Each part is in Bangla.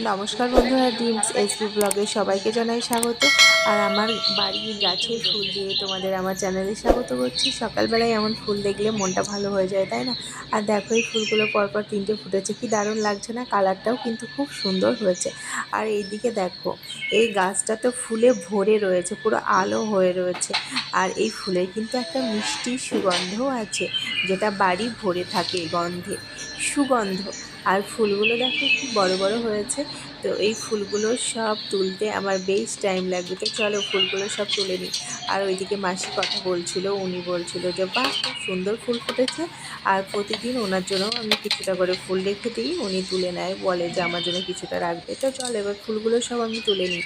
নমস্কার বন্ধুরা, ড্রিমস এসবি ব্লগে সবাইকে জানাই স্বাগত। আর আমার বাড়ির গাছের ফুল দিয়ে তোমাদের আমার চ্যানেলে স্বাগত করছি। সকালবেলায় এমন ফুল দেখলে মনটা ভালো হয়ে যায়, তাই না? আর দেখো এই ফুলগুলো পরপর তিনটে ফুটেছে, কি দারুণ লাগছে না? কালারটাও কিন্তু খুব সুন্দর হয়েছে। আর এইদিকে দেখো, এই গাছটা তো ফুলে ভরে রয়েছে, পুরো আলো হয়ে রয়েছে। আর এই ফুলের কিন্তু একটা মিষ্টি সুগন্ধও আছে, যেটা বাড়ি ভরে থাকে গন্ধে, সুগন্ধ। আর ফুলগুলো দেখো কি বড় বড় হয়েছে। তো এই ফুলগুলো সব তুলতে আমার বেশ টাইম লাগবে। তো চলো ফুলগুলো সব তুলে নিই। আর ওইদিকে মাসি কথা বলছিল, উনি বলছিল যে বাহ খুব সুন্দর ফুল ফুটেছে। আর প্রতিদিন ওনার জন্য আমি কিছুটা করে ফুল রেখে দিই, উনি তুলে নেয়, বলে যে আমার জন্য কিছুটা রাখবে। তো চলো এবার ফুলগুলো সব আমি তুলে নিই।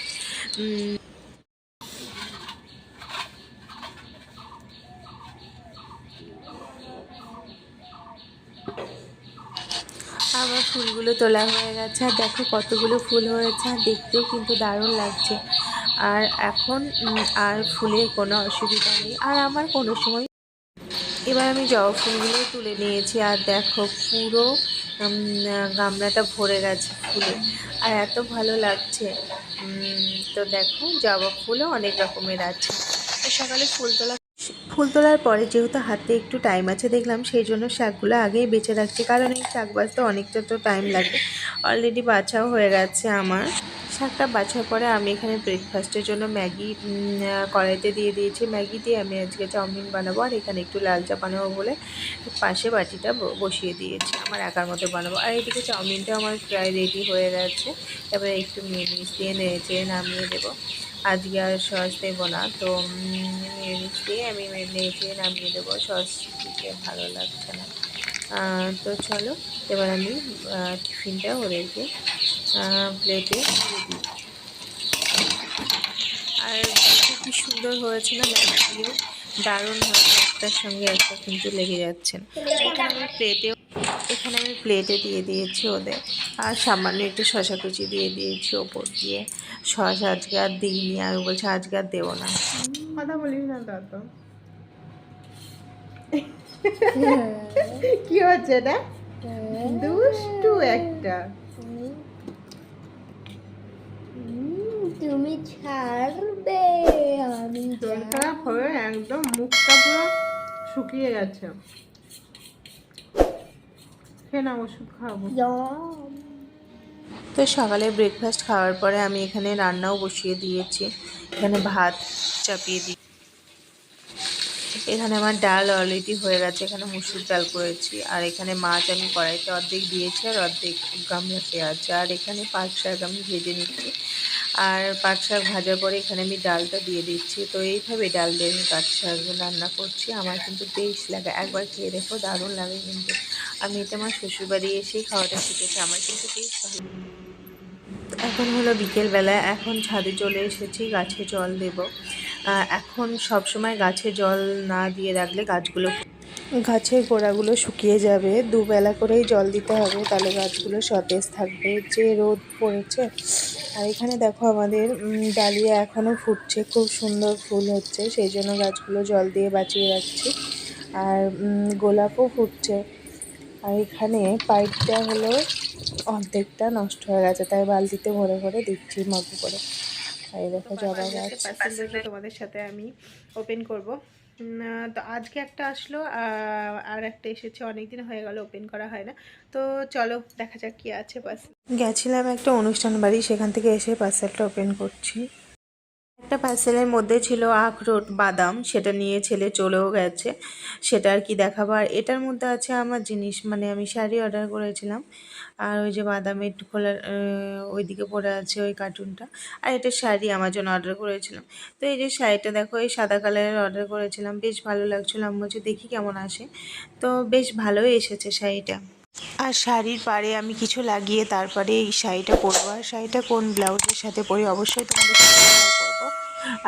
আমার ফুলগুলো তোলা হয়ে গেছে। আর দেখো কতগুলো ফুল হয়েছে, আর দেখতেও কিন্তু দারুণ লাগছে। আর এখন আর ফুলের কোনো অসুবিধা নেই। আর আমার কোনো সময় এবার আমি জবা ফুলগুলো তুলে নিয়েছি। আর দেখো পুরো গামলাটা ভরে গেছে ফুলে, আর এত ভালো লাগছে। তো দেখো জবা ফুলও অনেক রকমের আছে। তো সকালে ফুল তোলার পরে যেহেতু হাতে একটু টাইম আছে দেখলাম, সেই জন্য শাকগুলো আগেই বেছে রাখছি, কারণ এই শাক বাছতে অনেকটা তো টাইম লাগে। অলরেডি বাছাও হয়ে গেছে আমার। শাকটা বাছার পরে আমি এখানে ব্রেকফাস্টের জন্য ম্যাগি কড়াইতে দিয়ে দিয়েছি। ম্যাগি দিয়ে আমি আজকে চাউমিন বানাবো, আর এখানে একটু লাল চা বানাবো বলে পাশে বাটিটা বসিয়ে দিয়েছি, আমার একার মতো বানাবো। আর এদিকে চাউমিনটা আমার প্রায় রেডি হয়ে গেছে। এবারে একটু মিক্স দিয়ে নেড়ে নামিয়ে দেবো। আজকে আর সস দেবো না, তো মিক্স দিয়ে আমি নেড়ে নামিয়ে দেবো। সস দিতে ভালো লাগছে না। তো চলো এবার আমি টিফিনটা ওদেরকে প্লেটে দিয়ে দিই। আর দেখো কি সুন্দর হয়েছে না? ম্যাগিগুলো দারুণ হয়েছে, একটার সঙ্গে একটা কিন্তু লেগে যাচ্ছেন। এখানে আমি প্লেটে দিয়ে দিয়েছি ওদের। আর সামান্য একটু শশা কুচি দিয়ে দিয়েছি ওপর দিয়ে। সস আজকে আর দিইনি, আমি বলছি আজকে আর দেবো না। কথা বলিস না তো। কি হচ্ছে এটা? দুষ্টু একটা। তুমি ছাড়বে, আমি শরীর খারাপ হয়ে একদম মুখটা পুরো শুকিয়ে গেছে। খেয়ে না, ওষুধ খাওয়াবো। তো সকালে ব্রেকফাস্ট খাওয়ার পরে আমি এখানে রান্নাও বসিয়ে দিয়েছি। এখানে ভাত চাপিয়ে দিই। এখানে আমার ডাল অলরেডি হয়ে গেছে, এখানে মুসুর ডাল করেছি। আর এখানে মাছ আমি কড়াইতে অর্ধেক দিয়েছি, আর অর্ধেক গামলাতে আছে। আর এখানে পাট শাক আমি ভেজে নিচ্ছি। আর পাট শাক ভাজার পরে এখানে আমি ডালটা দিয়ে দিচ্ছি। তো এইভাবে ডাল দিয়ে আমি পাট শাক রান্না করছি। আমার কিন্তু বেশ লাগে, একবার খেয়ে দেখো, দারুণ লাগে কিন্তু। আমি এটা আমার শ্বশুরবাড়ি এসেই খাওয়াটা শিখেছি, আমার কিন্তু বেশ ভালো। এখন হলো বিকেলবেলা, এখন ছাদে চলে এসেছি, গাছে জল দেব। এখন সব সময় গাছে জল না দিয়ে রাখলে গাছের গোড়াগুলো শুকিয়ে যাবে। দুবেলা করেই জল দিতে হবে, তাহলে গাছগুলো সতেজ থাকবে। যে রোদ পড়েছে। আর এখানে দেখো আমাদের ডালিয়া এখনও ফুটছে, খুব সুন্দর ফুল হচ্ছে, সেই জন্য গাছগুলো জল দিয়ে বাঁচিয়ে রাখছি। আর গোলাপও ফুটছে। আর এখানে পাইপটা হলো অর্ধেকটা নষ্ট হয়ে গেছে, তাই বালতিতে ভরে ভরে দিচ্ছি মগে করে। আর এই দেখো জবা গাছ। তোমাদের সাথে আমি ওপেন করব। তো আজকে একটা আসলো, আর একটা এসেছে, অনেকদিন হয়ে গেল ওপেন করা হয় না। তো চলো দেখা যাক কি আছে। বাস গেছিলাম একটা অনুষ্ঠান বাড়ি, সেখান থেকে এসে পার্সেলটা ওপেন করছি। একটা পার্সেলের মধ্যে ছিল আখরোট বাদাম, সেটা নিয়ে ছেলে চলেও গেছে, সেটা আর কি দেখাবো। আর এটার মধ্যে আছে আমার জিনিস, মানে আমি শাড়ি অর্ডার করেছিলাম। আর ওই যে বাদামের খোলার ওইদিকে পড়ে আছে ওই কার্টুনটা। আর এটা শাড়ি আমার জন্য অর্ডার করেছিলাম। তো এই যে শাড়িটা দেখো, এই সাদা কালারের অর্ডার করেছিলাম, বেশ ভালো লাগছিলো। আমি বলছি দেখি কেমন আসে। তো বেশ ভালোই এসেছে শাড়িটা। আর শাড়ির পাড়ে আমি কিছু লাগিয়ে তারপরে এই শাড়িটা পরবো। আর শাড়িটা কোন ব্লাউজের সাথে পরি অবশ্যই তোমাদের সাথে শেয়ার করবো।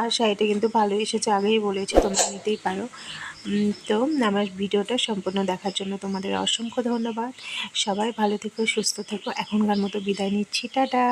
আর শাড়িটা কিন্তু ভালোই এসেছে, আগেই বলেছি, তোমরা নিতেই পারো। তো আমার ভিডিওটা সম্পূর্ণ দেখার জন্য তোমাদের অসংখ্য ধন্যবাদ। সবাই ভালো থেকো, সুস্থ থেকো। এখনকার মতো বিদায় নিচ্ছি, টাটা।